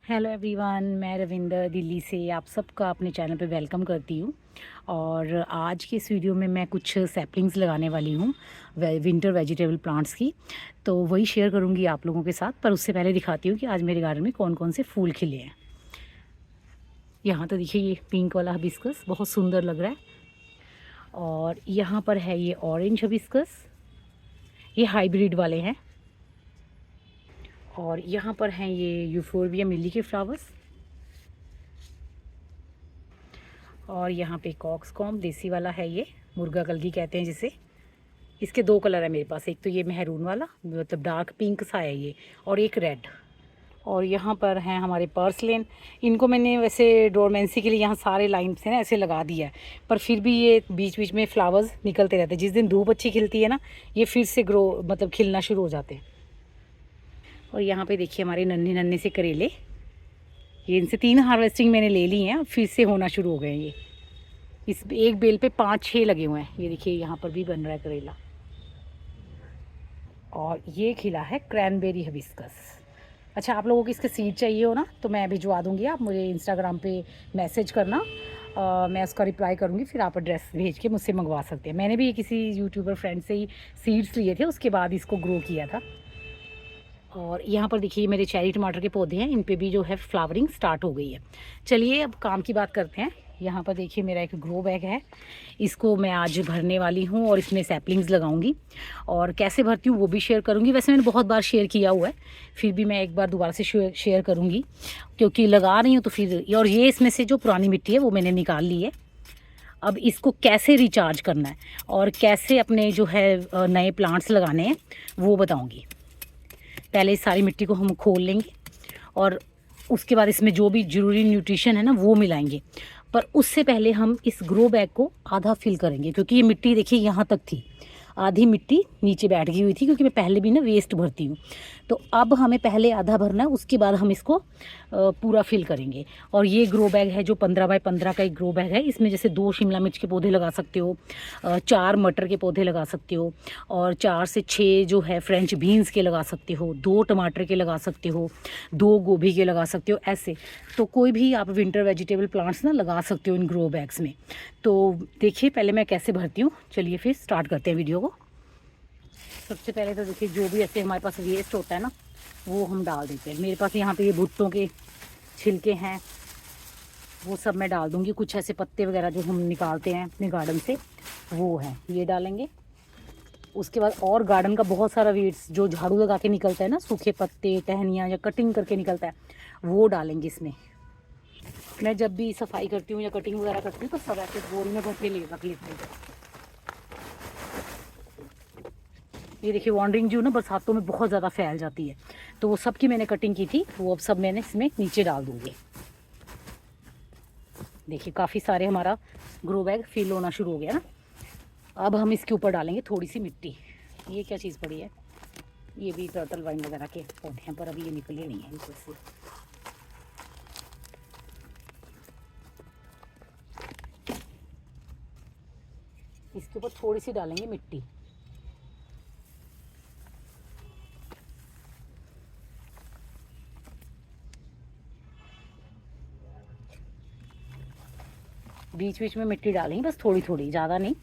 Hello everyone, मैं रविंदर दिल्ली से आप सबका अपने चैनल पे वेलकम करती हूँ। और आज के इस वीडियो में मैं कुछ सैपलिंग्स लगाने वाली हूँ विंटर वेजिटेबल प्लांट्स की। तो वही शेयर करूँगी आप लोगों के साथ, पर उससे पहले दिखाती हूँ कि आज मेरे गार्डन में कौन कौन से फूल खिले हैं। यहाँ तो देखिए, ये पिंक वाला हिबिस्कस बहुत सुंदर लग रहा है। और यहाँ पर है ये ऑरेंज हिबिस्कस, ये हाइब्रिड वाले हैं। और यहाँ पर हैं ये यूफोरबिया मिली के फ्लावर्स। और यहाँ पे कॉक्सकॉम देसी वाला है, ये मुर्गा कलगी कहते हैं जिसे। इसके दो कलर है मेरे पास, एक तो ये मैरून वाला मतलब डार्क पिंक सा है ये, और एक रेड। और यहाँ पर हैं हमारे पर्सलेन। इनको मैंने वैसे डोरमेंसी के लिए यहाँ सारे लाइन से ना ऐसे लगा दिया है, पर फिर भी ये बीच बीच में फ्लावर्स निकलते रहते हैं। जिस दिन धूप अच्छी खिलती है ना, ये फिर से ग्रो मतलब खिलना शुरू हो जाते हैं। और यहाँ पे देखिए हमारे नन्हे नन्हे से करेले, ये इनसे 3 हार्वेस्टिंग मैंने ले ली हैं, फिर से होना शुरू हो गए हैं ये। इस एक बेल पे 5-6 लगे हुए हैं। ये देखिए यहाँ पर भी बन रहा है करेला। और ये खिला है क्रैनबेरी हिबिस्कस। अच्छा, आप लोगों को इसके सीड चाहिए हो ना, तो मैं भिजवा दूँगी। आप मुझे इंस्टाग्राम पे मैसेज करना, मैं उसका रिप्लाई करूँगी, फिर आप एड्रेस भेज के मुझसे मंगवा सकते हैं। मैंने भी ये किसी यूट्यूबर फ्रेंड से ही सीड्स लिए थे, उसके बाद इसको ग्रो किया था। और यहाँ पर देखिए मेरे चेरी टमाटर के पौधे हैं, इन पे भी जो है फ्लावरिंग स्टार्ट हो गई है। चलिए अब काम की बात करते हैं। यहाँ पर देखिए मेरा एक ग्रो बैग है, इसको मैं आज भरने वाली हूँ और इसमें सैपलिंग्स लगाऊंगी। और कैसे भरती हूँ वो भी शेयर करूँगी। वैसे मैंने बहुत बार शेयर किया हुआ है, फिर भी मैं एक बार दोबारा से शेयर करूँगी, क्योंकि लगा रही हूँ तो फिर। और ये इसमें से जो पुरानी मिट्टी है वो मैंने निकाल ली है। अब इसको कैसे रिचार्ज करना है और कैसे अपने जो है नए प्लांट्स लगाने हैं वो बताऊँगी। पहले इस सारी मिट्टी को हम खोल लेंगे और उसके बाद इसमें जो भी ज़रूरी न्यूट्रिशन है ना वो मिलाएंगे। पर उससे पहले हम इस ग्रो बैग को आधा फिल करेंगे, क्योंकि ये मिट्टी देखिए यहाँ तक थी, आधी मिट्टी नीचे बैठ गई हुई थी, क्योंकि मैं पहले भी ना वेस्ट भरती हूँ। तो अब हमें पहले आधा भरना है, उसके बाद हम इसको पूरा फिल करेंगे। और ये ग्रो बैग है जो 15 बाय 15 का एक ग्रो बैग है। इसमें जैसे 2 शिमला मिर्च के पौधे लगा सकते हो, 4 मटर के पौधे लगा सकते हो, और 4 से 6 जो है फ्रेंच बीन्स के लगा सकते हो, 2 टमाटर के लगा सकते हो, 2 गोभी के लगा सकते हो, ऐसे। तो कोई भी आप विंटर वेजिटेबल प्लांट्स ना लगा सकते हो इन ग्रो बैग्स में। तो देखिए पहले मैं कैसे भरती हूँ, चलिए फिर स्टार्ट करते हैं वीडियो को। सबसे पहले तो देखिए जो भी ऐसे हमारे पास वेस्ट होता है ना वो हम डाल देते हैं। मेरे पास यहाँ पे ये भुट्टों के छिलके हैं, वो सब मैं डाल दूँगी। कुछ ऐसे पत्ते वगैरह जो हम निकालते हैं अपने गार्डन से वो हैं, ये डालेंगे। उसके बाद और गार्डन का बहुत सारा वेस्ट जो झाड़ू लगा के निकलता है ना, सूखे पत्ते टहनियाँ या कटिंग करके निकलता है, वो डालेंगे इसमें। मैं जब भी सफाई करती हूँ या कटिंग वगैरह करती हूँ तो सब ऐसे बोरी में भर के रख लेती हूँ। ये देखिए वॉन्डरिंग जू ना बरसातों में बहुत ज़्यादा फैल जाती है, तो वो सब की मैंने कटिंग की थी, वो अब सब मैंने इसमें नीचे डाल दूँगी। देखिए काफ़ी सारे हमारा ग्रो बैग फिल होना शुरू हो गया ना। अब हम इसके ऊपर डालेंगे थोड़ी सी मिट्टी। ये क्या चीज़ पड़ी है, ये भी टर्टल वाइन वगैरह के पौधे हैं, पर अभी ये निकले नहीं है इनसे से। इसके ऊपर थोड़ी सी डालेंगे मिट्टी। बीच बीच में मिट्टी डालेंगे बस थोड़ी थोड़ी, ज़्यादा नहीं।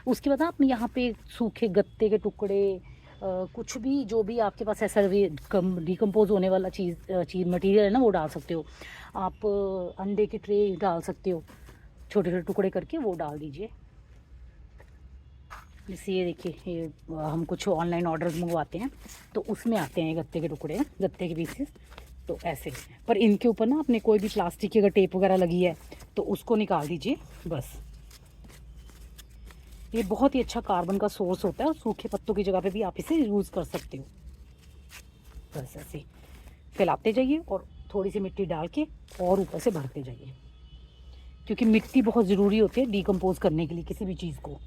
उसके बाद आप यहाँ पे सूखे गत्ते के टुकड़े, कुछ भी जो भी आपके पास ऐसा डिकम्पोज होने वाला चीज़ मटेरियल है ना वो डाल सकते हो आप। अंडे के ट्रे डाल सकते हो, छोटे छोटे टुकड़े करके वो डाल दीजिए। जैसे ये देखिए, ये हम कुछ ऑनलाइन ऑर्डर मंगवाते हैं तो उसमें आते हैं गत्ते के टुकड़े, गत्ते के पीसेस, तो ऐसे। पर इनके ऊपर ना अपने कोई भी प्लास्टिक की अगर टेप वगैरह लगी है तो उसको निकाल दीजिए बस। ये बहुत ही अच्छा कार्बन का सोर्स होता है और सूखे पत्तों की जगह पे भी आप इसे यूज़ कर सकते हो। बस ऐसे फैलाते जाइए और थोड़ी सी मिट्टी डाल के और ऊपर से भरते जाइए, क्योंकि मिट्टी बहुत ज़रूरी होती है डिकम्पोज करने के लिए किसी भी चीज़ को,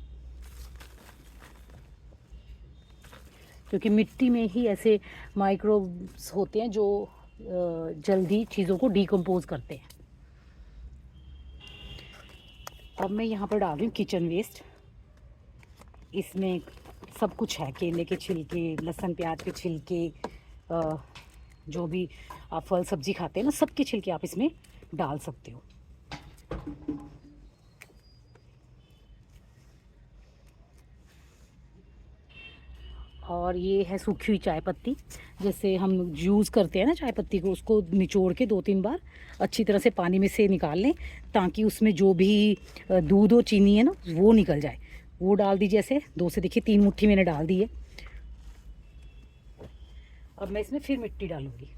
क्योंकि मिट्टी में ही ऐसे माइक्रोब्स होते हैं जो जल्दी चीज़ों को डिकम्पोज करते हैं। अब मैं यहाँ पर डाल रही हूँ किचन वेस्ट। इसमें सब कुछ है, केले के छिलके, लहसुन प्याज के छिलके, जो भी आप फल सब्जी खाते हैं ना, सबके छिलके आप इसमें डाल सकते हो। और ये है सूखी हुई चाय पत्ती। जैसे हम यूज़ करते हैं ना चाय पत्ती को, उसको निचोड़ के 2-3 बार अच्छी तरह से पानी में से निकाल लें, ताकि उसमें जो भी दूध और चीनी है ना वो निकल जाए। वो डाल दीजिए, ऐसे 2 से देखिए 3 मुट्ठी मैंने डाल दी है। अब मैं इसमें फिर मिट्टी डालूँगी।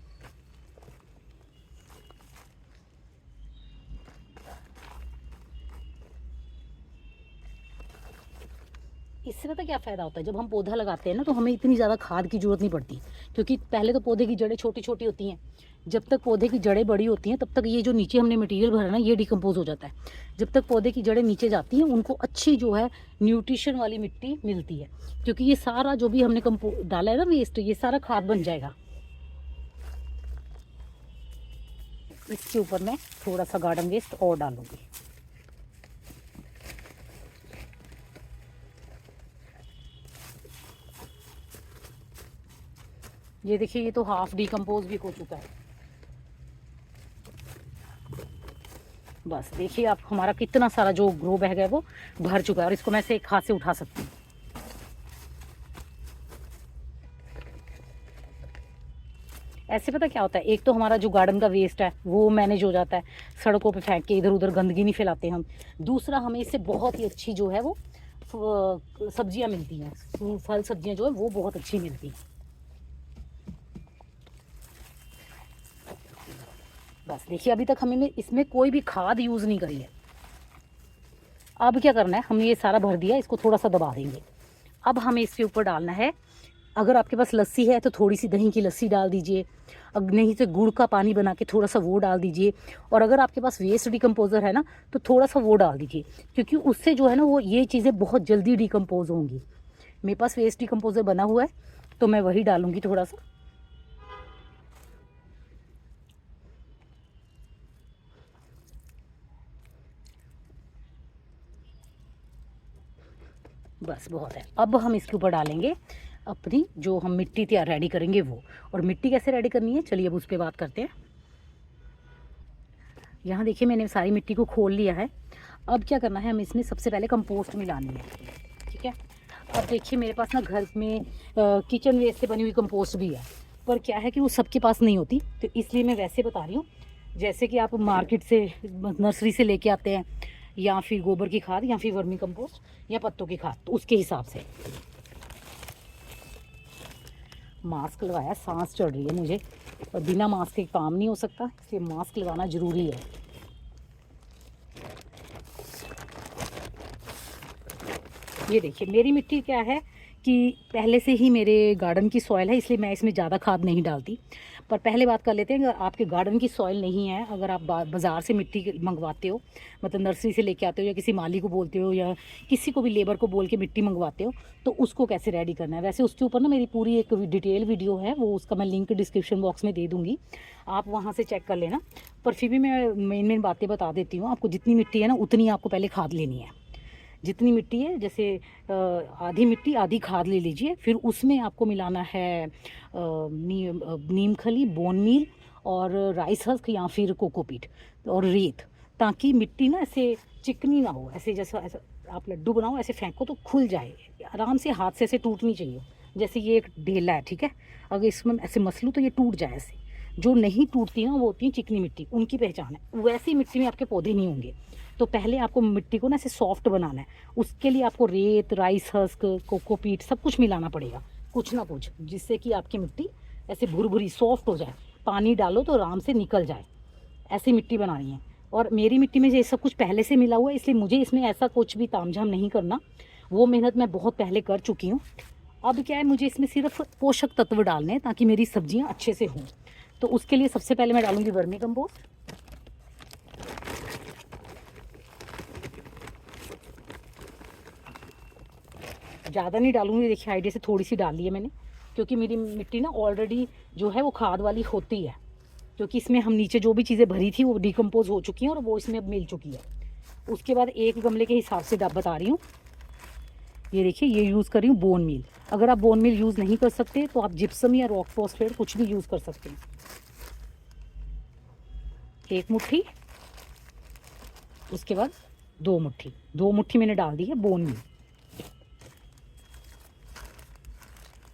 इससे पता क्या फ़ायदा होता है, जब हम पौधा लगाते हैं ना तो हमें इतनी ज़्यादा खाद की ज़रूरत नहीं पड़ती, क्योंकि पहले तो पौधे की जड़ें छोटी छोटी होती हैं। जब तक पौधे की जड़ें बड़ी होती हैं तब तक ये जो नीचे हमने मटेरियल भरा ना ये डिकम्पोज हो जाता है। जब तक पौधे की जड़ें नीचे जाती हैं उनको अच्छी जो है न्यूट्रिशन वाली मिट्टी मिलती है, क्योंकि ये सारा जो भी हमने डाला है ना वेस्ट, ये सारा खाद बन जाएगा। इसके ऊपर मैं थोड़ा सा गार्डन वेस्ट और डालूंगी। ये देखिए, ये तो हाफ डिकम्पोज भी हो चुका है। बस देखिए आप, हमारा कितना सारा जो ग्रो बैग है वो भर चुका है, और इसको मैं से एक हाथ से उठा सकती हूँ। ऐसे पता क्या होता है, एक तो हमारा जो गार्डन का वेस्ट है वो मैनेज हो जाता है, सड़कों पे फेंक के इधर उधर गंदगी नहीं फैलाते हम। दूसरा, हमें इससे बहुत ही अच्छी जो है वो सब्जियां मिलती हैं, फल सब्जियां जो है वो बहुत अच्छी मिलती हैं। बस देखिए, अभी तक हमें इसमें कोई भी खाद यूज़ नहीं करी है। अब क्या करना है, हमने ये सारा भर दिया, इसको थोड़ा सा दबा देंगे। अब हमें इसके ऊपर डालना है, अगर आपके पास लस्सी है तो थोड़ी सी दही की लस्सी डाल दीजिए, अगर नहीं तो गुड़ का पानी बना के थोड़ा सा वो डाल दीजिए, और अगर आपके पास वेस्ट डिकम्पोज़र है ना तो थोड़ा सा वो डाल दीजिए, क्योंकि उससे जो है ना वो ये चीज़ें बहुत जल्दी डिकम्पोज होंगी। मेरे पास वेस्ट डिकम्पोज़र बना हुआ है तो मैं वही डालूँगी थोड़ा सा। बस बहुत है। अब हम इसके ऊपर डालेंगे अपनी जो हम मिट्टी तैयार रेडी करेंगे वो। और मिट्टी कैसे रेडी करनी है, चलिए अब उस पर बात करते हैं। यहाँ देखिए, मैंने सारी मिट्टी को खोल लिया है। अब क्या करना है, हम इसमें सबसे पहले कंपोस्ट मिलानी है, ठीक है। अब देखिए, मेरे पास ना घर में किचन वेस्ट से बनी हुई कंपोस्ट भी है, पर क्या है कि वो सबके पास नहीं होती, तो इसलिए मैं वैसे बता रही हूँ। जैसे कि आप मार्केट से, नर्सरी से लेके आते हैं, या फिर गोबर की खाद, या फिर वर्मी कंपोस्ट, या पत्तों की खाद, तो उसके हिसाब से। मास्क लगाया, सांस चढ़ रही है मुझे, और बिना मास्क के काम नहीं हो सकता, इसलिए मास्क लगाना ज़रूरी है। ये देखिए, मेरी मिट्टी क्या है कि पहले से ही मेरे गार्डन की सॉइल है, इसलिए मैं इसमें ज़्यादा खाद नहीं डालती। पर पहले बात कर लेते हैं, अगर आपके गार्डन की सॉइल नहीं है, अगर आप बाज़ार से मिट्टी मंगवाते हो, मतलब नर्सरी से लेके आते हो, या किसी माली को बोलते हो, या किसी को भी लेबर को बोल के मिट्टी मंगवाते हो, तो उसको कैसे रेडी करना है, वैसे उसके ऊपर ना मेरी पूरी एक डिटेल वीडियो है, वो उसका मैं लिंक डिस्क्रिप्शन बॉक्स में दे दूँगी, आप वहाँ से चेक कर लेना। पर फिर भी मैं मेन बातें बता देती हूँ आपको। जितनी मिट्टी है ना उतनी आपको पहले खाद लेनी है। जितनी मिट्टी है, जैसे आधी मिट्टी आधी खाद ले लीजिए। फिर उसमें आपको मिलाना है नीम खली, बोन मील, और राइस हस्क, या फिर कोकोपीट और रेत, ताकि मिट्टी ना ऐसे चिकनी ना हो। ऐसे जैसा ऐसा आप लड्डू बनाओ, ऐसे फेंको तो खुल जाए आराम से, हाथ से ऐसे टूटनी चाहिए। जैसे ये एक ढेला है, ठीक है, अगर इसमें ऐसे मसलूँ तो ये टूट जाए ऐसे। जो नहीं टूटती ना वो होती है चिकनी मिट्टी, उनकी पहचान है। वैसी मिट्टी में आपके पौधे नहीं होंगे। तो पहले आपको मिट्टी को ना ऐसे सॉफ्ट बनाना है, उसके लिए आपको रेत, राइस हस्क, कोकोपीट सब कुछ मिलाना पड़ेगा, कुछ ना कुछ, जिससे कि आपकी मिट्टी ऐसे भुरभुरी सॉफ्ट हो जाए। पानी डालो तो आराम से निकल जाए, ऐसी मिट्टी बनानी है। और मेरी मिट्टी में ये सब कुछ पहले से मिला हुआ है, इसलिए मुझे इसमें ऐसा कुछ भी तामझाम नहीं करना, वो मेहनत मैं बहुत पहले कर चुकी हूँ। अब क्या है, मुझे इसमें सिर्फ पोषक तत्व डालने हैं ताकि मेरी सब्जियाँ अच्छे से हों। तो उसके लिए सबसे पहले मैं डालूँगी वर्मी कंपोस्ट। ज़्यादा नहीं डालूँगी, देखिए आइडिया से थोड़ी सी डाल ली है मैंने, क्योंकि मेरी मिट्टी ना ऑलरेडी जो है वो खाद वाली होती है, क्योंकि इसमें हम नीचे जो भी चीज़ें भरी थी वो डिकम्पोज हो चुकी हैं और वो इसमें अब मिल चुकी है। उसके बाद एक गमले के हिसाब से बता रही हूँ, ये देखिए, ये यूज़ कर रही हूँ बोन मील। अगर आप बोन मील यूज़ नहीं कर सकते तो आप जिप्सम या रॉक फॉस्फेट कुछ भी यूज़ कर सकते हैं। 1 मुट्ठी, उसके बाद 2 मुट्ठी, 2 मुट्ठी मैंने डाल दी है बोन में।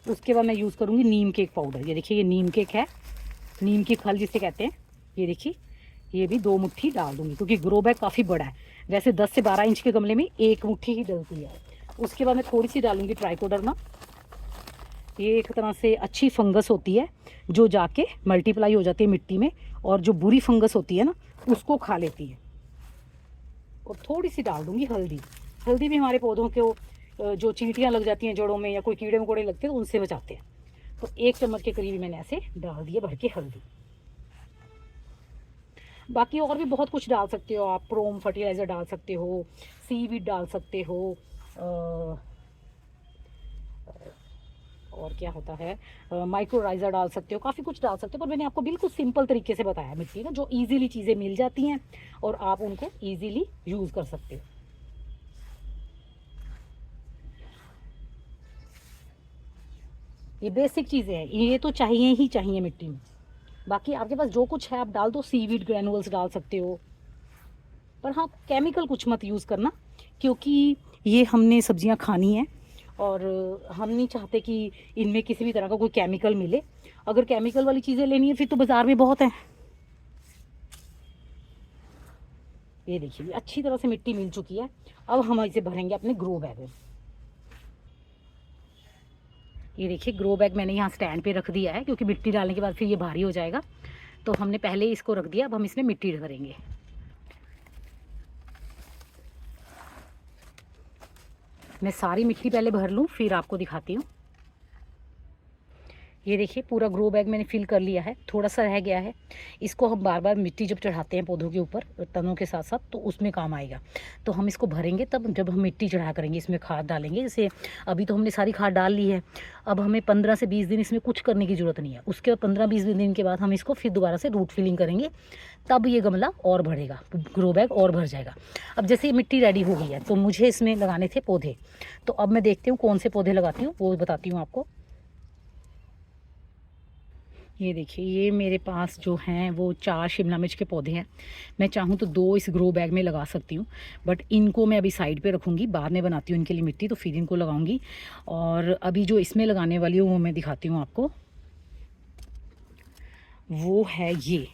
उसके बाद मैं यूज़ करूँगी नीम केक पाउडर। ये देखिए, ये नीम केक है, नीम की खल जिसे कहते हैं। ये देखिए, ये भी 2 मुट्ठी डाल दूँगी क्योंकि ग्रो बैग काफ़ी बड़ा है। वैसे 10 से 12 इंच के गमले में 1 मुट्ठी ही डलती है। उसके बाद मैं थोड़ी सी डालूँगी ट्राइकोडर्मा। ये एक तरह से अच्छी फंगस होती है जो जाके मल्टीप्लाई हो जाती है मिट्टी में, और जो बुरी फंगस होती है ना उसको खा लेती है। और थोड़ी सी डाल दूँगी हल्दी। हल्दी भी हमारे पौधों को जो चींटियाँ लग जाती हैं जड़ों में या कोई कीड़े मकोड़े लगते हैं तो उनसे बचाते हैं। तो 1 चम्मच के करीब मैंने ऐसे डाल दिए भर के हल्दी। बाकी और भी बहुत कुछ डाल सकते हो आप, प्रोम फर्टिलाइज़र डाल सकते हो, सीवीड डाल सकते हो, और क्या होता है, माइक्रोराइज़र डाल सकते हो, काफ़ी कुछ डाल सकते हो। पर मैंने आपको बिल्कुल सिंपल तरीके से बताया मिट्टी ना, जो ईज़िली चीज़ें मिल जाती हैं और आप उनको ईज़िली यूज़ कर सकते हो। ये बेसिक चीज़ें हैं, ये तो चाहिए ही चाहिए मिट्टी में। बाकी आपके पास जो कुछ है आप डाल दो, सीवीड ग्रैनुअल्स डाल सकते हो। पर हाँ, केमिकल कुछ मत यूज़ करना, क्योंकि ये हमने सब्जियां खानी हैं और हम नहीं चाहते कि इनमें किसी भी तरह का कोई केमिकल मिले। अगर केमिकल वाली चीज़ें लेनी है फिर तो बाज़ार में बहुत है। ये देखिए, अच्छी तरह से मिट्टी मिल चुकी है। अब हम इसे भरेंगे अपने ग्रो बैग में। ये देखिए, ग्रो बैग मैंने यहाँ स्टैंड पे रख दिया है क्योंकि मिट्टी डालने के बाद फिर ये भारी हो जाएगा, तो हमने पहले ही इसको रख दिया। अब हम इसमें मिट्टी भरेंगे। मैं सारी मिट्टी पहले भर लूँ फिर आपको दिखाती हूँ। ये देखिए, पूरा ग्रो बैग मैंने फिल कर लिया है, थोड़ा सा रह गया है। इसको हम बार बार मिट्टी जब चढ़ाते हैं पौधों के ऊपर तनों के साथ साथ, तो उसमें काम आएगा। तो हम इसको भरेंगे तब जब हम मिट्टी चढ़ा करेंगे, इसमें खाद डालेंगे। जैसे अभी तो हमने सारी खाद डाल ली है, अब हमें 15 से 20 दिन इसमें कुछ करने की ज़रूरत नहीं है। उसके बाद 15-20 दिन के बाद हम इसको फिर दोबारा से रूट फिलिंग करेंगे, तब ये गमला और बढ़ेगा, ग्रो बैग और भर जाएगा। अब जैसे ये मिट्टी रेडी हो गई है तो मुझे इसमें लगाने थे पौधे, तो अब मैं देखती हूँ कौन से पौधे लगाती हूँ, वो बताती हूँ आपको। ये देखिए, ये मेरे पास जो हैं वो 4 शिमला मिर्च के पौधे हैं। मैं चाहूँ तो 2 इस ग्रो बैग में लगा सकती हूँ, बट इनको मैं अभी साइड पे रखूँगी, बाद में बनाती हूँ इनके लिए मिट्टी, तो फिर इनको लगाऊंगी। और अभी जो इसमें लगाने वाली हूँ वो मैं दिखाती हूँ आपको। वो है ये,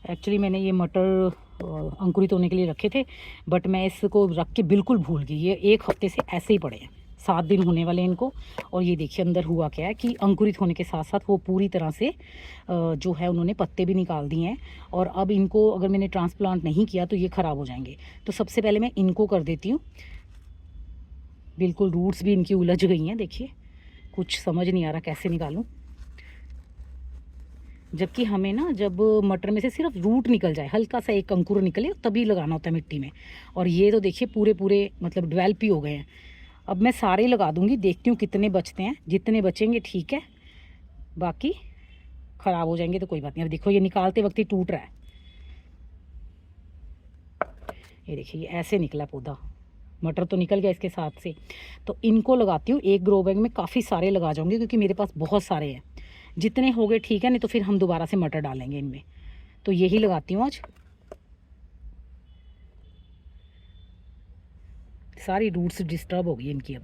एक्चुअली मैंने ये मटर अंकुरित होने के लिए रखे थे, बट मैं इसको रख के बिल्कुल भूल गई। ये 1 हफ्ते से ऐसे ही पड़े हैं, 7 दिन होने वाले हैं इनको। और ये देखिए अंदर हुआ क्या है कि अंकुरित होने के साथ साथ वो पूरी तरह से जो है उन्होंने पत्ते भी निकाल दिए हैं। और अब इनको अगर मैंने ट्रांसप्लांट नहीं किया तो ये ख़राब हो जाएंगे। तो सबसे पहले मैं इनको कर देती हूँ, बिल्कुल रूट्स भी इनकी उलझ गई हैं। देखिए, कुछ समझ नहीं आ रहा कैसे निकालूँ, जबकि हमें ना जब मटर में से सिर्फ रूट निकल जाए, हल्का सा एक अंकुर निकले, तभी लगाना होता है मिट्टी में। और ये तो देखिए पूरे पूरे मतलब डेवलप ही हो गए हैं। अब मैं सारे लगा दूंगी, देखती हूँ कितने बचते हैं। जितने बचेंगे ठीक है, बाकी ख़राब हो जाएंगे तो कोई बात नहीं। अब देखो, ये निकालते वक्त ही टूट रहा है। ये देखिए, ये ऐसे निकला पौधा, मटर तो निकल गया इसके साथ से। तो इनको लगाती हूँ एक ग्रो बैग में, काफ़ी सारे लगा जाऊँगी क्योंकि मेरे पास बहुत सारे हैं। जितने हो गए ठीक है, नहीं तो फिर हम दोबारा से मटर डालेंगे इनमें। तो यही लगाती हूँ आज। सारी रूट्स डिस्टर्ब हो गई इनकी अब,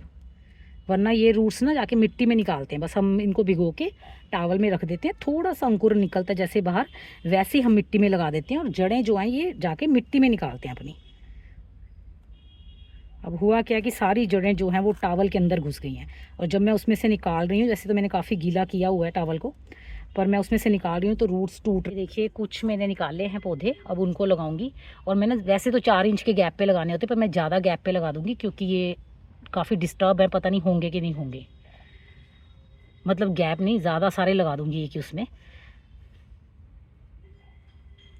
वरना ये रूट्स ना जाके मिट्टी में निकालते हैं। बस हम इनको भिगो के टावल में रख देते हैं, थोड़ा सा अंकुर निकलता है जैसे बाहर, वैसे ही हम मिट्टी में लगा देते हैं और जड़ें जो हैं ये जाके मिट्टी में निकालते हैं अपनी। अब हुआ क्या कि सारी जड़ें जो हैं वो टावल के अंदर घुस गई हैं, और जब मैं उसमें से निकाल रही हूँ, जैसे तो मैंने काफ़ी गीला किया हुआ है टावल को, पर मैं उसमें से निकाल रही हूँ तो रूट्स टूट रहे। देखिए, कुछ मैंने निकाले हैं पौधे, अब उनको लगाऊंगी। और मैंने वैसे तो 4 इंच के गैप पे लगाने होते, पर मैं ज़्यादा गैप पे लगा दूंगी क्योंकि ये काफ़ी डिस्टर्ब है, पता नहीं होंगे कि नहीं होंगे। मतलब गैप नहीं, ज़्यादा सारे लगा दूंगी एक ही उसमें।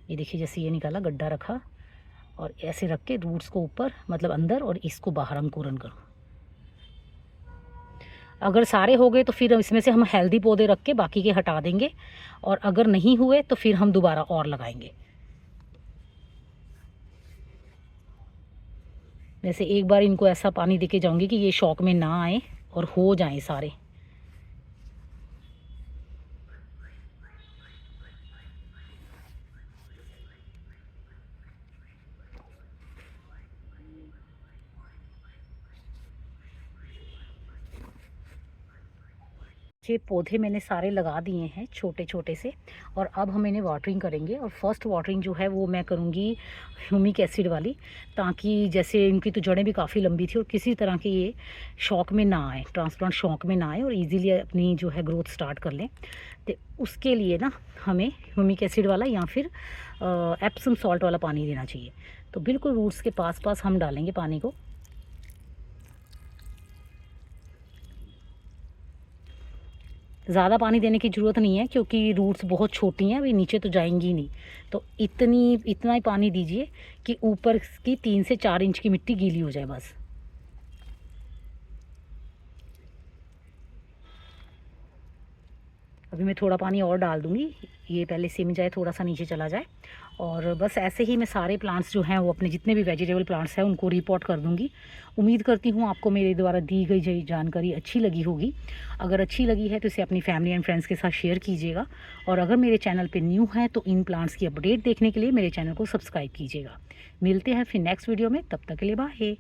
ये देखिए, जैसे ये निकाला, गड्ढा रखा और ऐसे रख के रूट्स को ऊपर मतलब अंदर और इसको बाहर अंकुरन करो। अगर सारे हो गए तो फिर इसमें से हम हेल्दी पौधे रख के बाकी के हटा देंगे, और अगर नहीं हुए तो फिर हम दोबारा और लगाएंगे। वैसे एक बार इनको ऐसा पानी देके जाऊंगी कि ये शौक में ना आए और हो जाएं सारे। ये पौधे मैंने सारे लगा दिए हैं छोटे छोटे से, और अब हम इन्हें वाटरिंग करेंगे। और फर्स्ट वाटरिंग जो है वो मैं करूँगी ह्यूमिक एसिड वाली, ताकि जैसे इनकी तो जड़ें भी काफ़ी लंबी थी और किसी तरह के ये शॉक में ना आए, ट्रांसप्लांट शॉक में ना आए और इजीली अपनी जो है ग्रोथ स्टार्ट कर लें। तो उसके लिए ना हमें ह्यूमिक एसिड वाला या फिर एप्सम सॉल्ट वाला पानी देना चाहिए। तो बिल्कुल रूट्स के पास पास हम डालेंगे पानी को। ज़्यादा पानी देने की ज़रूरत नहीं है क्योंकि रूट्स बहुत छोटी हैं, अभी नीचे तो जाएंगी नहीं। तो इतना ही पानी दीजिए कि ऊपर की 3 से 4 इंच की मिट्टी गीली हो जाए बस। अभी मैं थोड़ा पानी और डाल दूँगी, ये पहले सिम जाए, थोड़ा सा नीचे चला जाए। और बस ऐसे ही मैं सारे प्लांट्स जो हैं वो अपने जितने भी वेजिटेबल प्लांट्स हैं उनको रिपोर्ट कर दूँगी। उम्मीद करती हूँ आपको मेरे द्वारा दी गई जानकारी अच्छी लगी होगी। अगर अच्छी लगी है तो इसे अपनी फैमिली एंड फ्रेंड्स के साथ शेयर कीजिएगा। और अगर मेरे चैनल पर न्यू हैं तो इन प्लांट्स की अपडेट देखने के लिए मेरे चैनल को सब्सक्राइब कीजिएगा। मिलते हैं फिर नेक्स्ट वीडियो में, तब तक के लिए बाय।